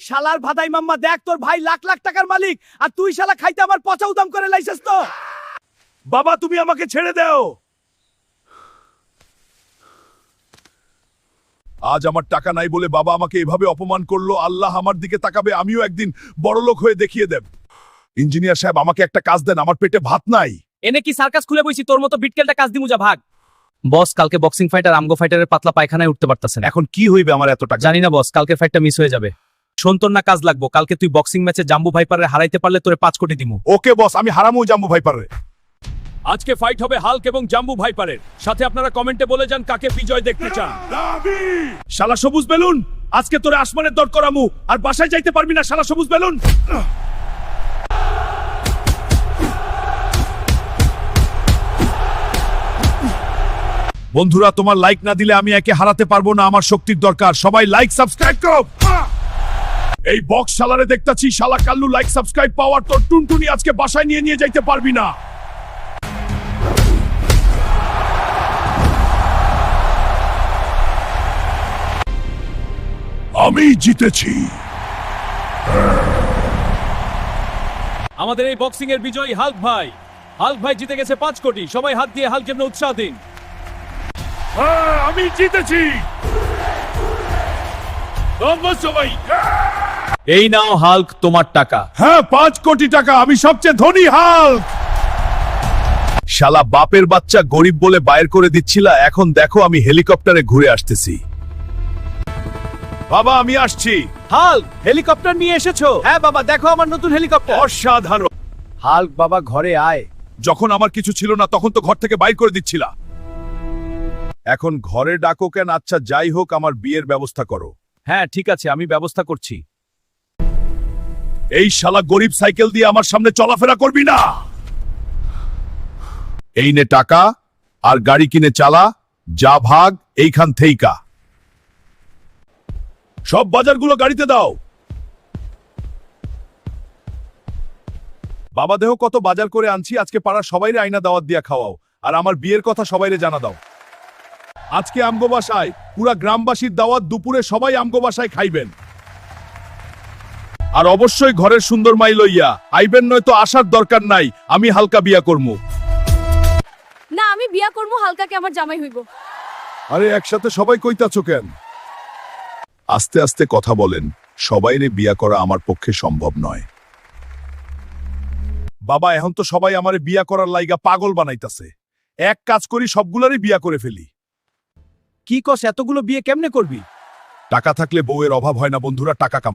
শালার ভাদাই মাম্মা, দেখ তোর ভাই লাখ লাখ টাকার মালিক আর তুই শালা খাইতে আমার পচা উদাম করে লাইছিস তো। বাবা তুমি আমাকে ছেড়ে দাও। আজ আমার টাকা নাই বলে বাবা আমাকে এভাবে অপমান করলো। আল্লাহ আমার দিকে তাকাবে, আমিও একদিন বড়লোক হয়ে দেখিয়ে দেব। ইঞ্জিনিয়ার সাহেব আমাকে একটা কাজ দেন, আমার পেটে ভাত নাই। এনে কি সার্কাস খুলে বইছি তোর মতো বিটকেলটা কাজ দিমু যা ভাগ। বস কালকে বক্সিং ফাইটার আমগো ফাইটারের পাতলা পায়খানায় উঠতে পারতাছেন। এখন কি হইবে আমার এত টাকা? জানি না বস, কালকে ফাইটটা মিস হয়ে যাবে। শোন না কাজ লাগবো, কালকে তুই বক্সিং ম্যাচে জাম্বু ভাইপারে হারাইতে পারলে তোরে 5 কোটি দিমু। ওকে বস, আমি হারামও জাম্বু ভাইপারে। আজকে ফাইট হবে হাল্ক এবং জাম্বু ভাইপারের সাথে। আপনারা কমেন্টে বলে যান কাকে বিজয় দেখতে চান। শালা সবুজ বেলুন, আজকে তোরে আসমানের দর করামু, আর বাসায় যাইতে পারবি না শালা সবুজ বেলুন। বন্ধুরা তোমার লাইক না দিলে আমি একে হারাতে পারবো না, আমার শক্তির দরকার। সবাই লাইক সাবস্ক্রাইব করো। এই বক্স শালারে দেখতাছি, শালা কাল্লু লাইক সাবস্ক্রাইব পাওয়ার তোর টুনটুনি আজকে বাসায় নিয়ে যাইতে পারবি না। আমি জিতেছি। আমাদের এই বক্সিং এর বিজয়ী হাল্ক ভাই। হাল্ক ভাই জিতে গেছে 5 কোটি। সবাই হাত দিয়ে হাল্কের জন্য উৎসাহ দিন। হ্যাঁ, আমি জিতেছি। সবাই এই নাও হাল্ক তোমার টাকা। হ্যাঁ, 5 কোটি টাকা। আমি সবচেয়ে ধনী হাল্ক। শালা বাপের বাচ্চা গরিব বলে বাইর করে দিচ্ছিলা, এখন দেখো আমি হেলিকপ্টারে ঘুরে আসতেছি। বাবা আমি আসছি। হাল্ক হেলিকপ্টার নিয়ে এসেছো? হ্যাঁ বাবা, দেখো আমার নতুন হেলিকপ্টার। অসাধারণ। হাল্ক বাবা ঘরে আয়। যখন আমার কিছু ছিল না তখন তো ঘর থেকে বাইর করে দিচ্ছিলা, এখন ঘরে ডাকো কেন? আচ্ছা যাই হোক, আমার বিয়ের ব্যবস্থা করো। হ্যাঁ ঠিক আছে, আমি ব্যবস্থা করছি। এই শালা গরিব সাইকেল দিয়ে আমার সামনে চলাফেরা করবি না। এই নে টাকা, আর গাড়ি কিনে চালা, যা ভাগ এইখান থেইকা। সব বাজারগুলো গাড়িতে দাও। বাবা দেহ কত বাজার করে আনছি, আজকে পাড়ার সবাইরে আইনা দাওয়াত দিয়া খাওয়াও, আর আমার বিয়ের কথা সবাইরে জানা দাও। আজকে আমগো বাসায় পুরা গ্রামবাসীর দাওয়াত, দুপুরে সবাই আমগো বাসায় খাইবেন। আর অবশ্যই ঘরের সুন্দর মাই লইয়া আইবেন, নয়তো আসার দরকার নাই। আমি হালকা বিয়া করমু। না, আমি বিয়া করবো, হালকাকে আমার জামাই হইব। আরে একসাথে সবাই কইতাছো কেন? আস্তে আস্তে কথা বলেন, সবাইরে বিয়া করা আমার পক্ষে সম্ভব নয়। বাবা এখন তো সবাই আমারে বিয়া করার লাইগা পাগল বানাইতাছে। এক কাজ করি, সবগুলারই বিয়া করে ফেলি। কি কস, এতগুলো বিয়ে কেমনে করবি? টাকা থাকলে বউয়ের অভাব হয় না বন্ধুরা, টাকা কাম।